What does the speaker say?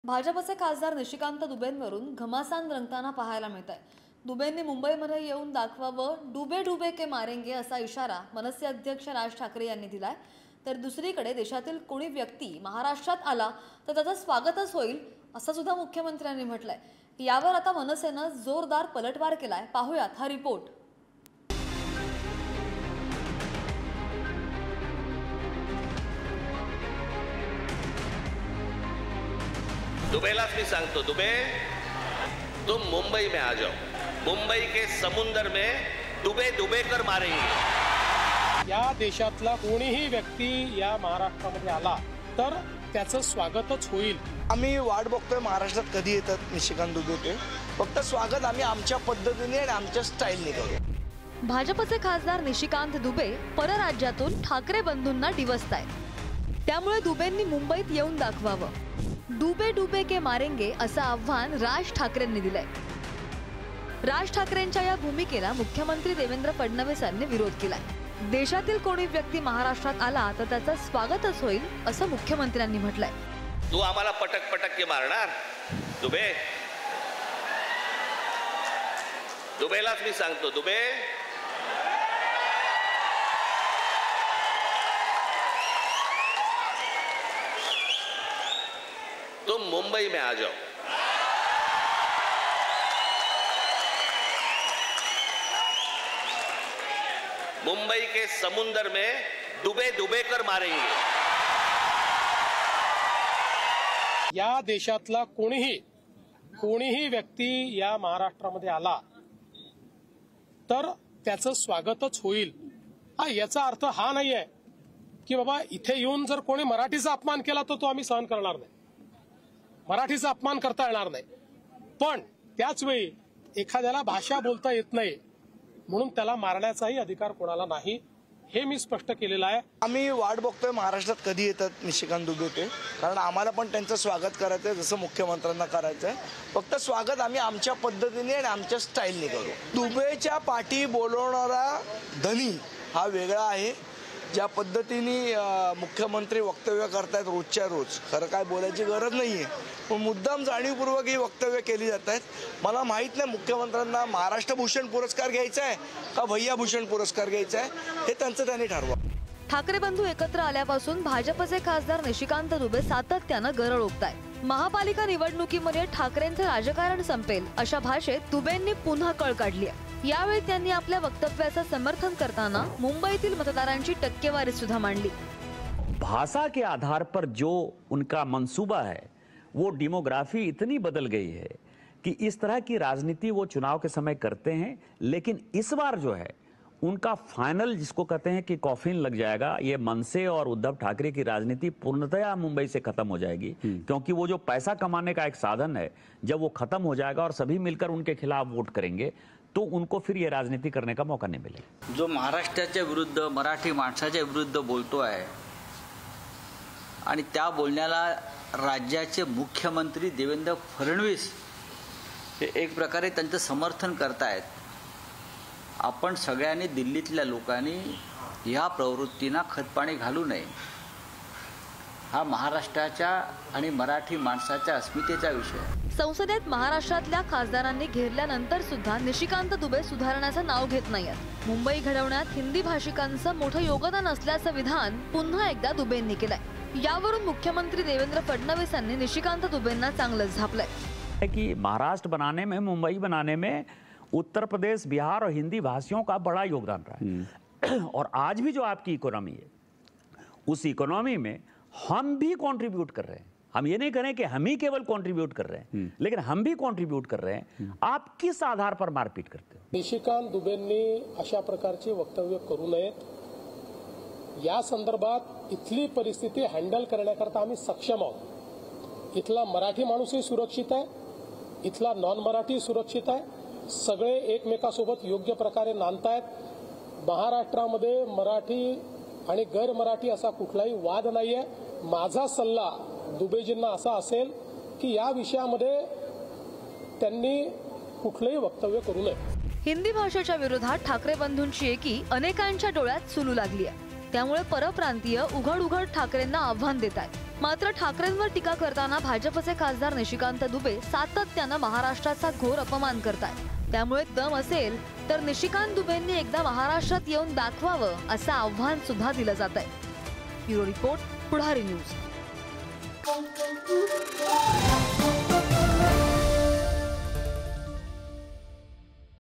भाजपचे खासदार निशिकांत दुबेंवरून घमासान रंगताना पाहायला मिळत आहे। दुबेंनी मुंबईमध्ये येऊन दाखवावं, डुबे डुबे के मारेंगे असा इशारा मनसे अध्यक्ष राज ठाकरे यांनी दिलाय। तर दुसरीकडे देशातील कोणी व्यक्ती महाराष्ट्रात आला तर त्याचं स्वागतच होईल असं सुद्धा मुख्यमंत्र्यांनी म्हटलंय। यावर आता मनसेनं जोरदार पलटवार केलाय। पाहूयात हा रिपोर्ट। दुबेलाच मी सांगतो, दुबे तुम मुंबई में आ जाओ, मुंबई के समुंदर में डुबे डुबे कर मारेंगे। या देशातला कोणीही व्यक्ती या महाराष्ट्रामध्ये आला तर त्याचं स्वागतच होईल। आम्ही वाट बघतोय महाराष्ट्रात कधी येतात निशिकांत दुबे ते। फक्त स्वागत आम्ही आमच्या पद्धतीने आणि आमच्या स्टाईलने करू। भाजपचे खासदार निशिकांत दुबे परराज्यातून ठाकरे बंधूंना डिवचतायत, त्यामुळे दुबेंनी मुंबईत येऊन दाखवावं, डुबे डुबे के मारेंगे असं आव्हान राज ठाकरेंनी दिलंय। राज ठाकरेंच्या या भूमिकेला मुख्यमंत्री देवेंद्र फडणवीसांनी विरोध केलाय। देशातील कोणी व्यक्ती महाराष्ट्रात आला तर त्याचं स्वागतच होईल असं मुख्यमंत्र्यांनी म्हटलंय। तू आम्हाला पटक पटक के मारणार दुबे? दुबेलाच मी सांगतो, दुबे तुम मुंबई में आ जाओ, मुंबई के समुंदर में डुबे डुबे कर मारेंगे। या देशातला कोणीही व्यक्ती या महाराष्ट्रामध्ये आला तर त्याचं स्वागतच होईल। याचा अर्थ हा नाहीये की बाबा इथे येऊन जर कोणी मराठीचा अपमान केला तर तो आम्ही सहन करणार नाही, मराठीचा अपमान करता येणार नाही। पण त्याच वेळी एखाद्याला भाषा बोलता येत नाही म्हणून त्याला मारण्याचाही अधिकार कोणाला नाही, हे मी स्पष्ट केलेलं आहे। आम्ही वाट बघतोय महाराष्ट्रात कधी येतात निशिकांत दुबे ते, कारण आम्हाला पण त्यांचं स्वागत करायचंय जसं मुख्यमंत्र्यांना करायचंय। फक्त स्वागत आम्ही आमच्या पद्धतीने आणि आमच्या स्टाईलने करू। दुबेच्या पाठी बोलवणारा धनी हा वेगळा आहे। ज्या पद्धतीने मुख्यमंत्री वक्तव्य करतायत रोजच्या रोज, खरं काय बोलायची गरज नाहीये, पण मुद्दाम जाणीवपूर्वक ही वक्तव्य केली जात आहेत। मला माहित नाही मुख्यमंत्र्यांना महाराष्ट्र भूषण पुरस्कार घ्यायचा आहे का भैया भूषण पुरस्कार घ्यायचा आहे, हे त्यांचं त्यांनी ठरवा। ठाकरे बंधू एकत्र आल्यापासून भाजपचे खासदार निशिकांत दुबे सातत्यानं गरळ ओकतायत। महापालिका निवडणुकीमध्ये ठाकरेंचं राजकारण संपेल अशा भाषेत दुबेंनी पुन्हा कळ काढली आहे। यावेळी त्यांनी आपल्या वक्तव्याचं समर्थन करताना मुंबईतील मतदारांची टक्केवारी सुद्धा मांडली। भाषा के आधार पर जो उनका मंसूबा है वो डेमोग्राफी इतनी बदल गई है कि इस तरह की राजनीति वो चुनाव के समय करते हैं, लेकिन इस बार जो है उनका फाइनल जिसको कहते हैं कि कॉफिन लग जाएगा। ये मनसे और उद्धव ठाकरे की राजनीति पूर्णतया मुंबई से खत्म हो जाएगी, क्योंकि वो जो पैसा कमाने का एक साधन है जब वो खत्म हो जाएगा और सभी मिलकर उनके खिलाफ वोट करेंगे तो उनको फिर ये राजनीति करने का मौका नहीं मिलेगा। जो महाराष्ट्राच्या विरुद्ध मराठी माणसाच्या विरुद्ध बोलतो आहे आणि त्या बोलण्याला राज्याचे मुख्यमंत्री देवेंद्र फडणवीस हे एक प्रकारे त्यांचं समर्थन करतायत। आपण सगळ्यांनी दिल्लीतल्या लोकांनी या प्रवृत्तींना खतपाणी घालू नये। हा महाराष्ट्राच्या आणि मराठी माणसाच्या अस्मितेचा विषय आहे। संसदेत महाराष्ट्रातल्या खासदारांनी घेरल्यानंतर सुद्धा निशिकांत दुबे सुधारण्याचं नाव घेत नाहीत। मुंबई घडवण्यात हिंदी भाषिकांचं मोठं योगदान असल्याचं विधान पुन्हा एकदा दुबेंनी केलंय। यावरून मुख्यमंत्री देवेंद्र फडणवीसांनी निशिकांत दुबेंना चांगलंच झापलंय कि महाराष्ट्र बनाने में, मुंबई बनाने में उत्तर प्रदेश, बिहार और हिंदी भाषियों का बड़ा योगदान रहा है। और आज भी जो आपकी इकोनॉमी है उस इकोनॉमी में हम भी कंट्रीब्यूट कर रहे हैं। हम ये नहीं करें कि हम ही केवल कंट्रीब्यूट कर रहे हैं, लेकिन हम भी कंट्रीब्यूट कर रहे हैं। आप किस आधार पर मारपीट करते हो? निशिकांत दुबेंनी अशा प्रकारची वक्तव्य करू नयेत। या संदर्भात इथली परिस्थिती हँडल करण्याकरता आम्ही सक्षम आहोत। इथला मराठी माणूसही सुरक्षित आहे, इथला नॉन मराठी सुरक्षित आहे, सगळे एकमेकांसोबत योग्य प्रकारे नांदतायत। महाराष्ट्रामध्ये मराठी आणि गैर मराठी असा कुठलाही वाद नाहीये। माझा सल्ला दुबेजींना असा असेल की या विषयामध्ये त्यांनी कुठलेही वक्तव्य करू नये। हिंदी भाषेच्या विरोधात ठाकरे बंधूंची एकी अनेकांच्या डोळ्यात सुलू लागली आहे। त्यामुळे परप्रांतीय उघड उघड ठाकरेंना आव्हान देत आहेत। मात्र ठाकरेंवर टीका करताना भाजपचे खासदार निशिकांत दुबे सातत्यानं महाराष्ट्राचा घोर अपमान करतायत। त्यामुळे दम असेल तर निशिकांत दुबेंनी एकदा महाराष्ट्रात येऊन दाखवावं असं आव्हान सुद्धा दिलं जात आहे। ब्युरो रिपोर्ट, पुढारी न्यूज।